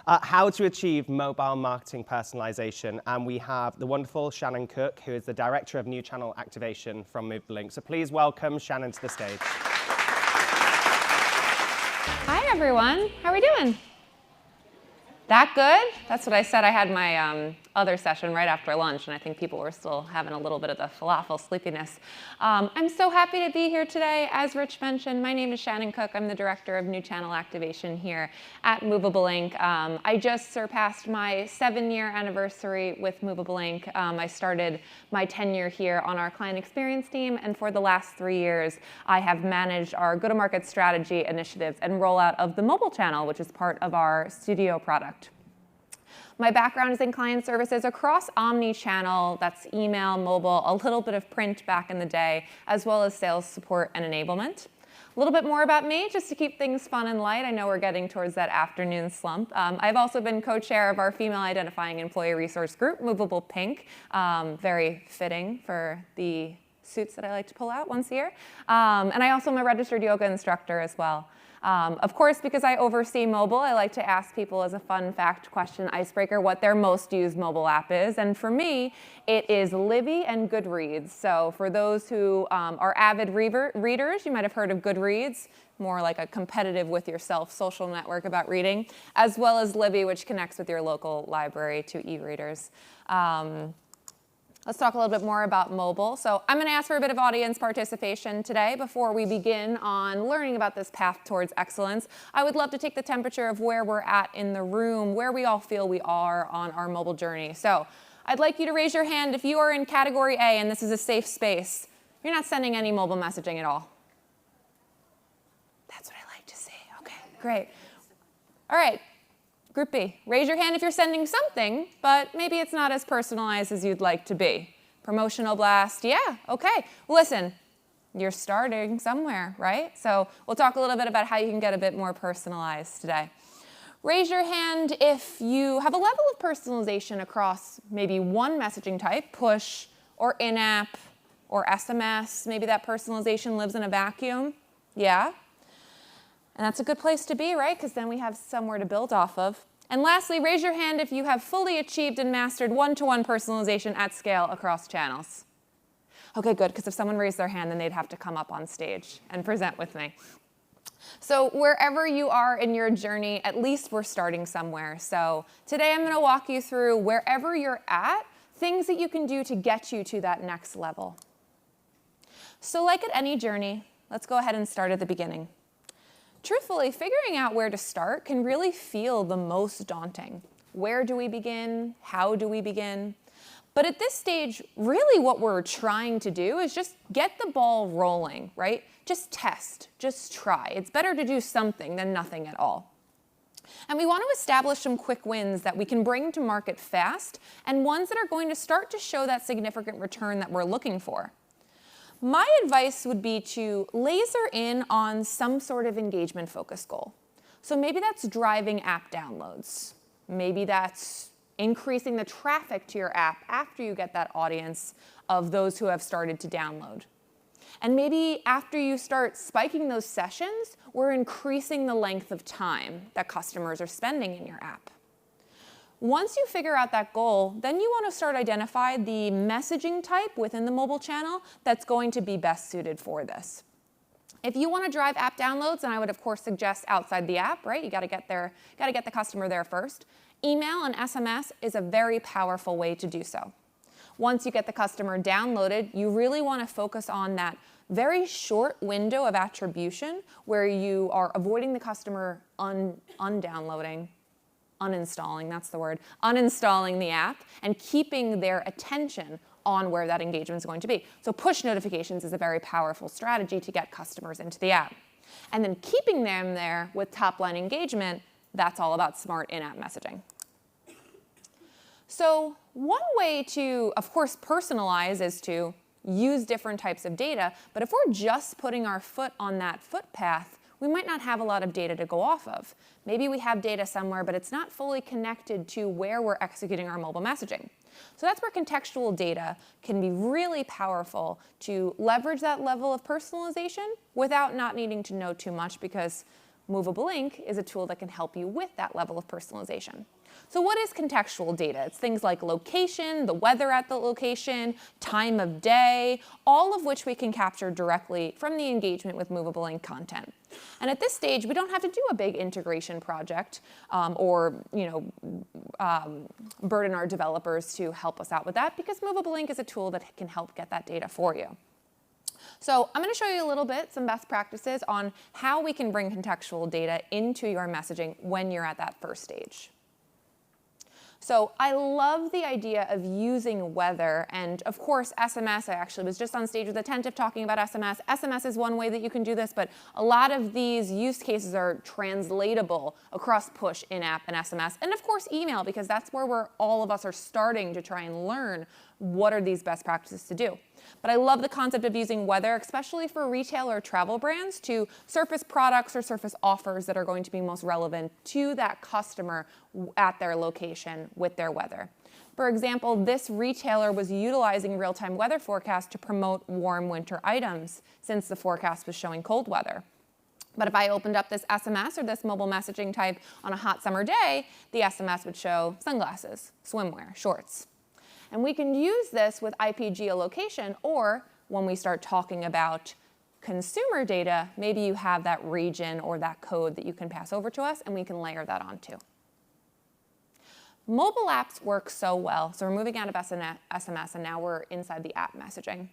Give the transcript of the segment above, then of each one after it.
how to achieve mobile marketing personalization. And we have the wonderful Shannon Cook, who is the Director of New Channel Activation from Movable. So please welcome Shannon to the stage. Hi, everyone. How are we doing? That good? That's what I said. I had my other session right after lunch, and I think people were still having a little bit of the falafel sleepiness. I'm so happy to be here today. As Rich mentioned, my name is Shannon Cook. I'm the Director of New Channel Activation here at Movable Inc. I just surpassed my 7-year anniversary with Movable Inc. I started my tenure here on our client experience team, and for the last 3 years, I have managed our go-to-market strategy initiatives and rollout of the mobile channel, which is part of our studio product. My background is in client services across omni-channel, that's email, mobile, a little bit of print back in the day, as well as sales support and enablement. A little bit more about me, just to keep things fun and light. I know we're getting towards that afternoon slump. I've also been co-chair of our female identifying employee resource group, Movable Pink, very fitting for the suits that I like to pull out once a year. And I also am a registered yoga instructor as well. Of course, because I oversee mobile, I like to ask people as a fun fact question icebreaker what their most used mobile app is. And for me, it is Libby and Goodreads. So for those who are avid readers, you might have heard of Goodreads, more like a competitive with yourself social network about reading, as well as Libby, which connects with your local library to e-readers. Let's talk a little bit more about mobile. So I'm going to ask for a bit of audience participation today before we begin on learning about this path towards excellence. I would love to take the temperature of where we're at in the room, where we all feel we are on our mobile journey. So I'd like you to raise your hand if you are in category A and this is a safe space. You're not sending any mobile messaging at all. That's what I like to see. Okay, great. All right. Group B, raise your hand if you're sending something, but maybe it's not as personalized as you'd like to be. Promotional blast, yeah, okay. Listen, you're starting somewhere, right? So we'll talk a little bit about how you can get a bit more personalized today. Raise your hand if you have a level of personalization across maybe one messaging type, push or in-app or SMS. Maybe that personalization lives in a vacuum. Yeah. And that's a good place to be, right? Because then we have somewhere to build off of. And lastly, raise your hand if you have fully achieved and mastered one-to-one personalization at scale across channels. Okay, good, because if someone raised their hand, then they'd have to come up on stage and present with me. So wherever you are in your journey, at least we're starting somewhere. So today I'm going to walk you through wherever you're at, things that you can do to get you to that next level. So like at any journey, let's go ahead and start at the beginning. Truthfully, figuring out where to start can really feel the most daunting. Where do we begin? How do we begin? But at this stage, really what we're trying to do is just get the ball rolling, right? Just test, just try. It's better to do something than nothing at all. And we want to establish some quick wins that we can bring to market fast and ones that are going to start to show that significant return that we're looking for. My advice would be to laser in on some sort of engagement focus goal. So maybe that's driving app downloads. Maybe that's increasing the traffic to your app after you get that audience of those who have started to download. And maybe after you start spiking those sessions, we're increasing the length of time that customers are spending in your app. Once you figure out that goal, then you want to start identifying the messaging type within the mobile channel that's going to be best suited for this. If you want to drive app downloads, then I would of course suggest outside the app, right? You got to get the customer there first. Email and SMS is a very powerful way to do so. Once you get the customer downloaded, you really want to focus on that very short window of attribution where you are avoiding the customer uninstalling the app and keeping their attention on where that engagement is going to be. So push notifications is a very powerful strategy to get customers into the app. And then keeping them there with top-line engagement, that's all about smart in-app messaging. So one way to, of course, personalize is to use different types of data. But if we're just putting our foot on that footpath, we might not have a lot of data to go off of. Maybe we have data somewhere, but it's not fully connected to where we're executing our mobile messaging. So that's where contextual data can be really powerful to leverage that level of personalization without not needing to know too much, because Movable Link is a tool that can help you with that level of personalization. So what is contextual data? It's things like location, the weather at the location, time of day, all of which we can capture directly from the engagement with Movable Link content. And at this stage, we don't have to do a big integration project or burden our developers to help us out with that, because Movable Link is a tool that can help get that data for you. So I'm going to show you a little bit, some best practices on how we can bring contextual data into your messaging when you're at that first stage. So I love the idea of using weather, and of course SMS. I actually was just on stage with Attentive talking about SMS. SMS is one way that you can do this, but a lot of these use cases are translatable across push, in-app, and SMS, and of course email, because that's where all of us are starting to try and learn what are these best practices to do. But I love the concept of using weather, especially for retail or travel brands, to surface products or surface offers that are going to be most relevant to that customer at their location with their weather. For example, this retailer was utilizing real-time weather forecasts to promote warm winter items since the forecast was showing cold weather. But if I opened up this SMS or this mobile messaging type on a hot summer day, the SMS would show sunglasses, swimwear, shorts. And we can use this with IP geolocation, or when we start talking about consumer data, maybe you have that region or that code that you can pass over to us, and we can layer that onto. Mobile apps work so well. So we're moving out of SMS, and now we're inside the app messaging.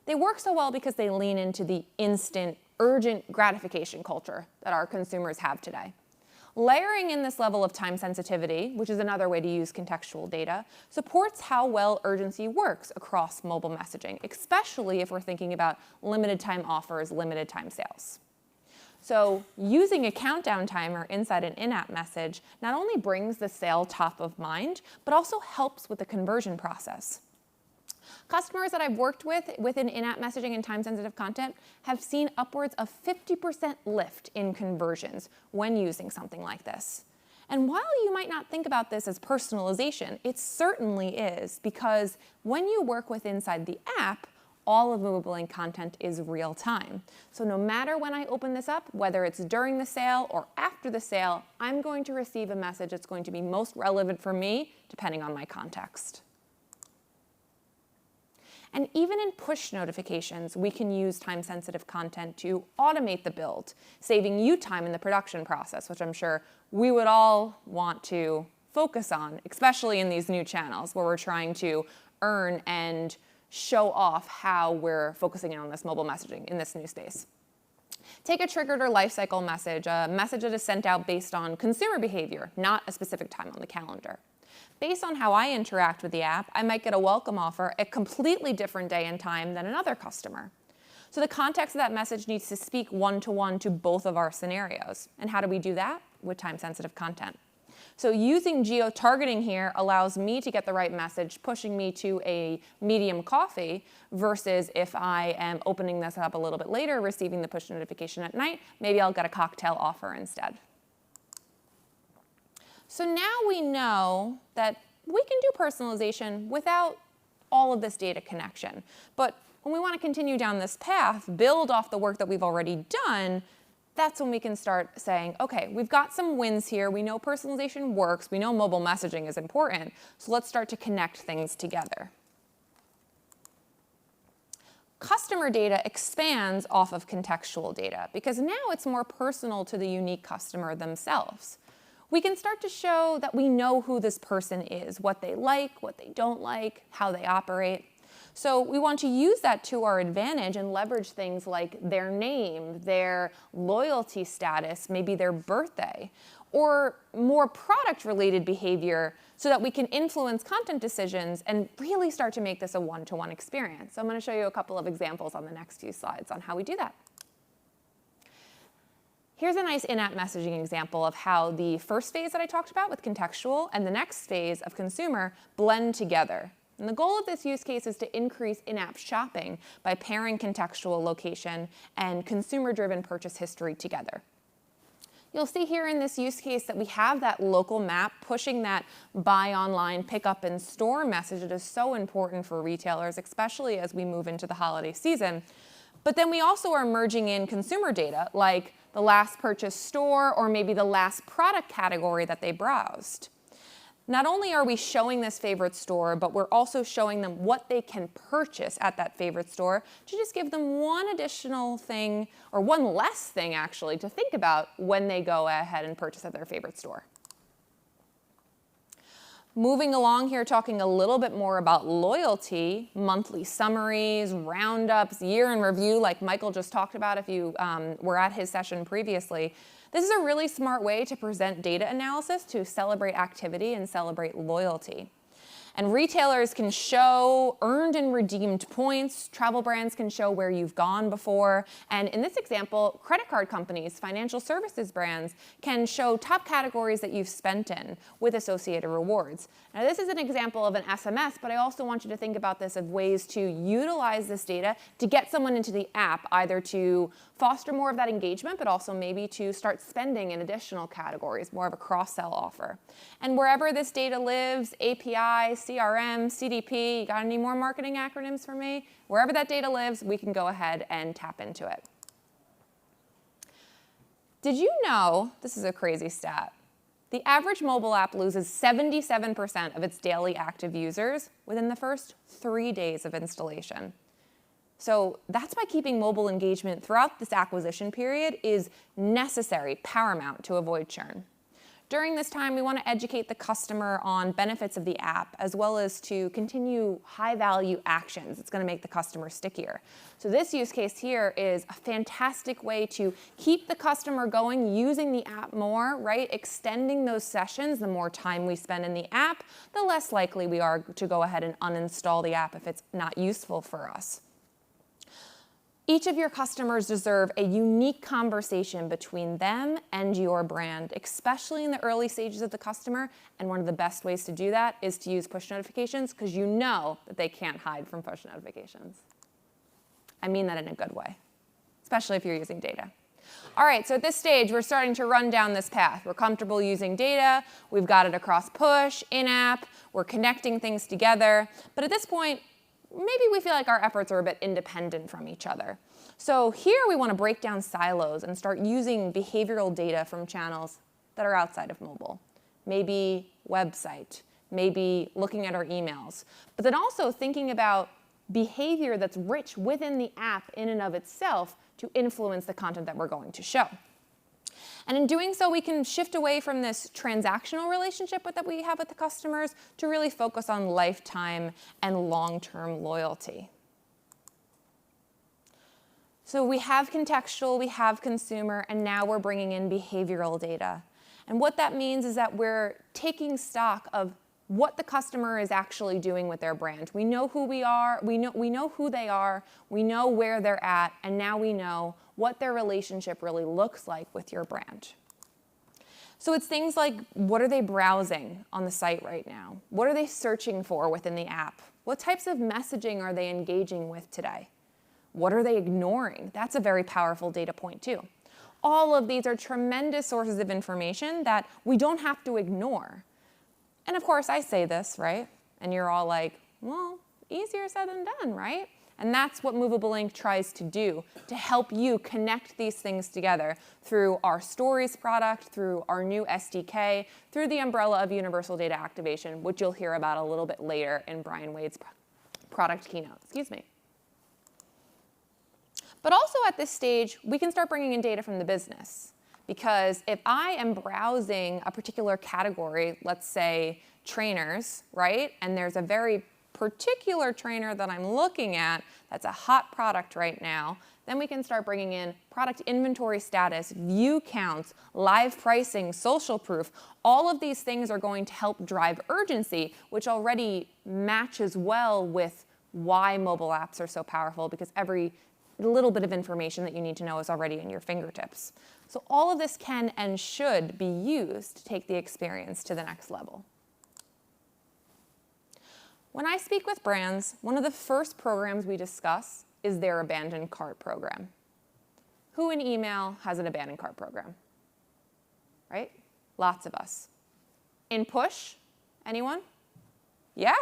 They work so well because they lean into the instant, urgent gratification culture that our consumers have today. Layering in this level of time sensitivity, which is another way to use contextual data, supports how well urgency works across mobile messaging, especially if we're thinking about limited time offers, limited time sales. So using a countdown timer inside an in-app message not only brings the sale top of mind, but also helps with the conversion process. Customers that I've worked with within in-app messaging and time-sensitive content have seen upwards of 50% lift in conversions when using something like this. And while you might not think about this as personalization, it certainly is, because when you work with inside the app, all of Movable Link content is real time. So no matter when I open this up, whether it's during the sale or after the sale, I'm going to receive a message that's going to be most relevant for me, depending on my context. And even in push notifications, we can use time-sensitive content to automate the build, saving you time in the production process, which I'm sure we would all want to focus on, especially in these new channels where we're trying to earn and show off how we're focusing in on this mobile messaging in this new space. Take a triggered or lifecycle message, a message that is sent out based on consumer behavior, not a specific time on the calendar. Based on how I interact with the app, I might get a welcome offer at a completely different day and time than another customer. So the context of that message needs to speak one-to-one to both of our scenarios. And how do we do that? With time-sensitive content. So using geo-targeting here allows me to get the right message, pushing me to a medium coffee, versus if I am opening this up a little bit later, receiving the push notification at night, maybe I'll get a cocktail offer instead. So now we know that we can do personalization without all of this data connection. But when we want to continue down this path, build off the work that we've already done, that's when we can start saying, okay, we've got some wins here. We know personalization works. We know mobile messaging is important. So let's start to connect things together. Customer data expands off of contextual data because now it's more personal to the unique customer themselves. We can start to show that we know who this person is, what they like, what they don't like, how they operate. So we want to use that to our advantage and leverage things like their name, their loyalty status, maybe their birthday, or more product-related behavior so that we can influence content decisions and really start to make this a one-to-one experience. So I'm going to show you a couple of examples on the next few slides on how we do that. Here's a nice in-app messaging example of how the first phase that I talked about with contextual and the next phase of consumer blend together. And the goal of this use case is to increase in-app shopping by pairing contextual location and consumer-driven purchase history together. You'll see here in this use case that we have that local map pushing that buy online, pick up in store message that is so important for retailers, especially as we move into the holiday season. But then we also are merging in consumer data like the last purchase store, or maybe the last product category that they browsed. Not only are we showing this favorite store, but we're also showing them what they can purchase at that favorite store to just give them one additional thing, or one less thing actually, to think about when they go ahead and purchase at their favorite store. Moving along here, talking a little bit more about loyalty, monthly summaries, roundups, year in review, like Michael just talked about if you were at his session previously. This is a really smart way to present data analysis to celebrate activity and celebrate loyalty. And retailers can show earned and redeemed points. Travel brands can show where you've gone before. And in this example, credit card companies, financial services brands can show top categories that you've spent in with associated rewards. Now, this is an example of an SMS, but I also want you to think about this as ways to utilize this data to get someone into the app, either to foster more of that engagement, but also maybe to start spending in additional categories, more of a cross-sell offer. And wherever this data lives, API, CRM, CDP, you got any more marketing acronyms for me? Wherever that data lives, we can go ahead and tap into it. Did you know, this is a crazy stat, the average mobile app loses 77% of its daily active users within the first 3 days of installation. So that's why keeping mobile engagement throughout this acquisition period is necessary, paramount to avoid churn. During this time, we want to educate the customer on benefits of the app, as well as to continue high-value actions. It's going to make the customer stickier. So this use case here is a fantastic way to keep the customer going, using the app more, right? Extending those sessions. The more time we spend in the app, the less likely we are to go ahead and uninstall the app if it's not useful for us. Each of your customers deserve a unique conversation between them and your brand, especially in the early stages of the customer. And one of the best ways to do that is to use push notifications, because you know that they can't hide from push notifications. I mean that in a good way, especially if you're using data. All right, so at this stage, we're starting to run down this path. We're comfortable using data. We've got it across push, in-app. We're connecting things together. But at this point, maybe we feel like our efforts are a bit independent from each other. So here we want to break down silos and start using behavioral data from channels that are outside of mobile. Maybe website, maybe looking at our emails, but then also thinking about behavior that's rich within the app in and of itself to influence the content that we're going to show. And in doing so, we can shift away from this transactional relationship that we have with the customers to really focus on lifetime and long-term loyalty. So we have contextual, we have consumer, and now we're bringing in behavioral data. And what that means is that we're taking stock of what the customer is actually doing with their brand. We know who we are, we know who they are, we know where they're at, and now we know what their relationship really looks like with your brand. So it's things like, what are they browsing on the site right now? What are they searching for within the app? What types of messaging are they engaging with today? What are they ignoring? That's a very powerful data point too. All of these are tremendous sources of information that we don't have to ignore. And of course, I say this, right? And you're all like, well, easier said than done, right? And that's what Movable Ink tries to do, to help you connect these things together through our Stories product, through our new SDK, through the umbrella of Universal Data Activation, which you'll hear about a little bit later in Brian Wade's product keynote. But also at this stage, we can start bringing in data from the business. Because if I am browsing a particular category, let's say trainers, right? And there's a very particular trainer that I'm looking at that's a hot product right now, then we can start bringing in product inventory status, view counts, live pricing, social proof. All of these things are going to help drive urgency, which already matches well with why mobile apps are so powerful, because every little bit of information that you need to know is already in your fingertips. So all of this can and should be used to take the experience to the next level. When I speak with brands, one of the first programs we discuss is their abandoned cart program. Who in email has an abandoned cart program? Right? Lots of us. In push, anyone? Yeah.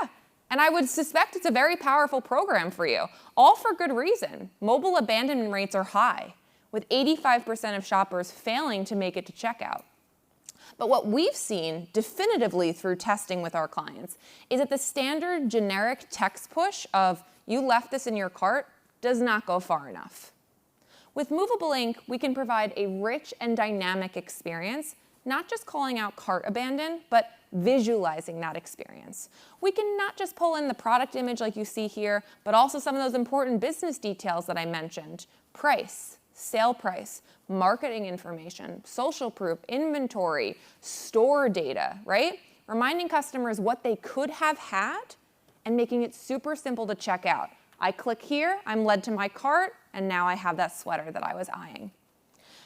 And I would suspect it's a very powerful program for you, all for good reason. Mobile abandonment rates are high. with 85% of shoppers failing to make it to checkout. But what we've seen definitively through testing with our clients is that the standard generic text push of "you left this in your cart" does not go far enough. With Movable Ink, we can provide a rich and dynamic experience, not just calling out cart abandon, but visualizing that experience. We can not just pull in the product image like you see here, but also some of those important business details that I mentioned: price, sale price, marketing information, social proof, inventory, store data, right? Reminding customers what they could have had and making it super simple to check out. I click here, I'm led to my cart, and now I have that sweater that I was eyeing.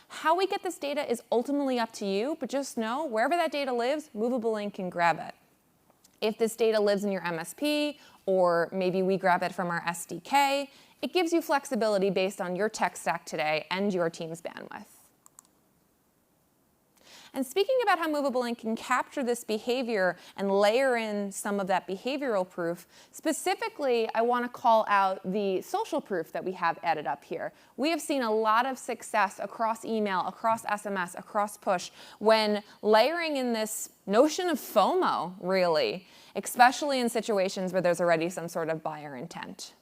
How we get this data is ultimately up to you, but just know wherever that data lives, Movable Ink can grab it. If this data lives in your MSP, or maybe we grab it from our SDK, it gives you flexibility based on your tech stack today and your team's bandwidth. And speaking about how Movable Ink can capture this behavior and layer in some of that behavioral proof, specifically, I want to call out the social proof that we have added up here. We have seen a lot of success across email, across SMS, across push, when layering in this notion of FOMO, really, especially in situations where there's already some sort of buyer intent.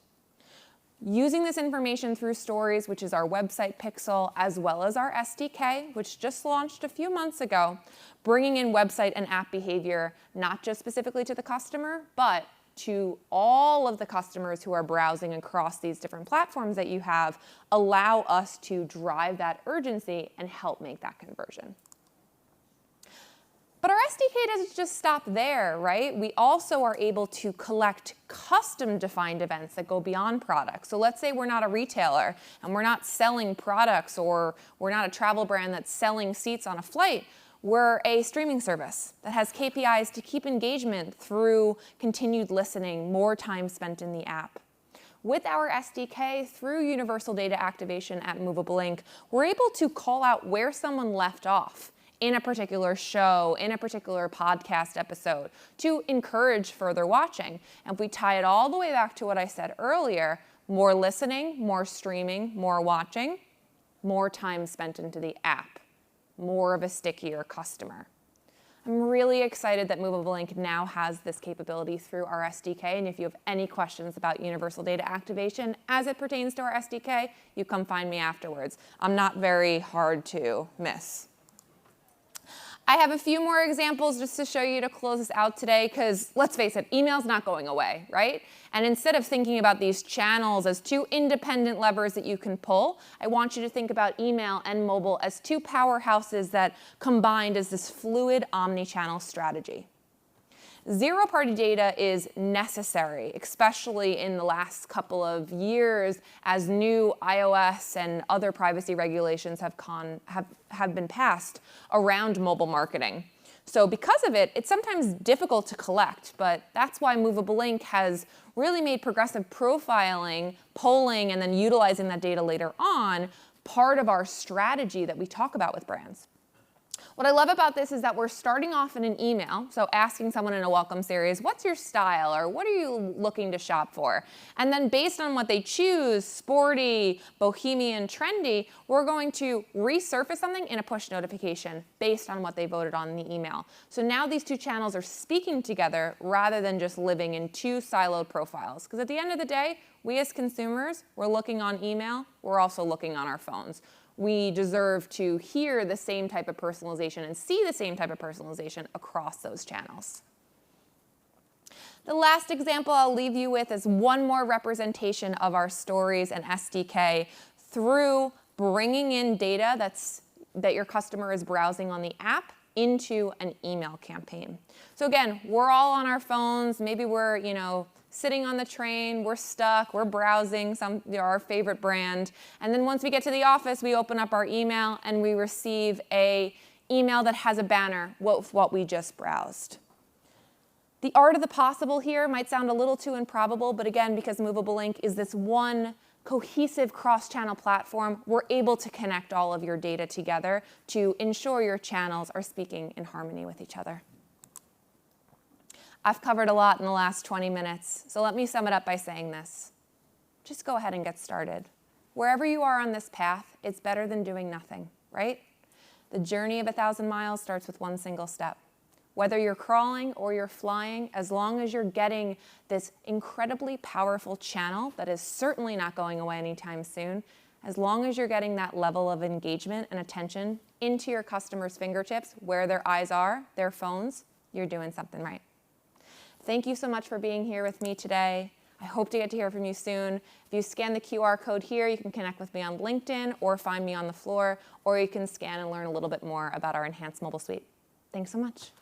Using this information through Stories, which is our website pixel, as well as our SDK, which just launched a few months ago, bringing in website and app behavior, not just specifically to the customer, but to all of the customers who are browsing across these different platforms that you have, allow us to drive that urgency and help make that conversion. But our SDK doesn't just stop there, right? We also are able to collect custom-defined events that go beyond products. So let's say we're not a retailer and we're not selling products, or we're not a travel brand that's selling seats on a flight. We're a streaming service that has KPIs to keep engagement through continued listening, more time spent in the app. With our SDK, through universal data activation at Movable Ink, we're able to call out where someone left off in a particular show, in a particular podcast episode, to encourage further watching. And if we tie it all the way back to what I said earlier, more listening, more streaming, more watching, more time spent into the app, more of a stickier customer. I'm really excited that Movable Ink now has this capability through our SDK, and if you have any questions about universal data activation as it pertains to our SDK, you come find me afterwards. I'm not very hard to miss. I have a few more examples just to show you to close us out today, because let's face it, email's not going away, right? And instead of thinking about these channels as two independent levers that you can pull, I want you to think about email and mobile as two powerhouses that combined as this fluid omni-channel strategy. Zero-party data is necessary, especially in the last couple of years as new iOS and other privacy regulations have been passed around mobile marketing. So because of it, it's sometimes difficult to collect, but that's why Movable Ink has really made progressive profiling, polling, and then utilizing that data later on part of our strategy that we talk about with brands. What I love about this is that we're starting off in an email, so asking someone in a welcome series, what's your style, or what are you looking to shop for? And then based on what they choose, sporty, bohemian, trendy, we're going to resurface something in a push notification based on what they voted on in the email. So now these two channels are speaking together rather than just living in two siloed profiles. Because at the end of the day, we as consumers, we're looking on email, we're also looking on our phones. We deserve to hear the same type of personalization and see the same type of personalization across those channels. The last example I'll leave you with is one more representation of our Stories and SDK through bringing in data that your customer is browsing on the app into an email campaign. So again, we're all on our phones. Maybe we're, sitting on the train, we're stuck, we're browsing our favorite brand. And then once we get to the office, we open up our email and we receive an email that has a banner with what we just browsed. The art of the possible here might sound a little too improbable, but again, because Movable Ink is this one cohesive cross-channel platform, we're able to connect all of your data together to ensure your channels are speaking in harmony with each other. I've covered a lot in the last 20 minutes, so let me sum it up by saying this. Just go ahead and get started. Wherever you are on this path, it's better than doing nothing, right? The journey of 1,000 miles starts with one single step. Whether you're crawling or you're flying, as long as you're getting this incredibly powerful channel that is certainly not going away anytime soon, as long as you're getting that level of engagement and attention into your customers' fingertips, where their eyes are, their phones, you're doing something right. Thank you so much for being here with me today. I hope to get to hear from you soon. If you scan the QR code here, you can connect with me on LinkedIn or find me on the floor, or you can scan and learn a little bit more about our enhanced mobile suite. Thanks so much.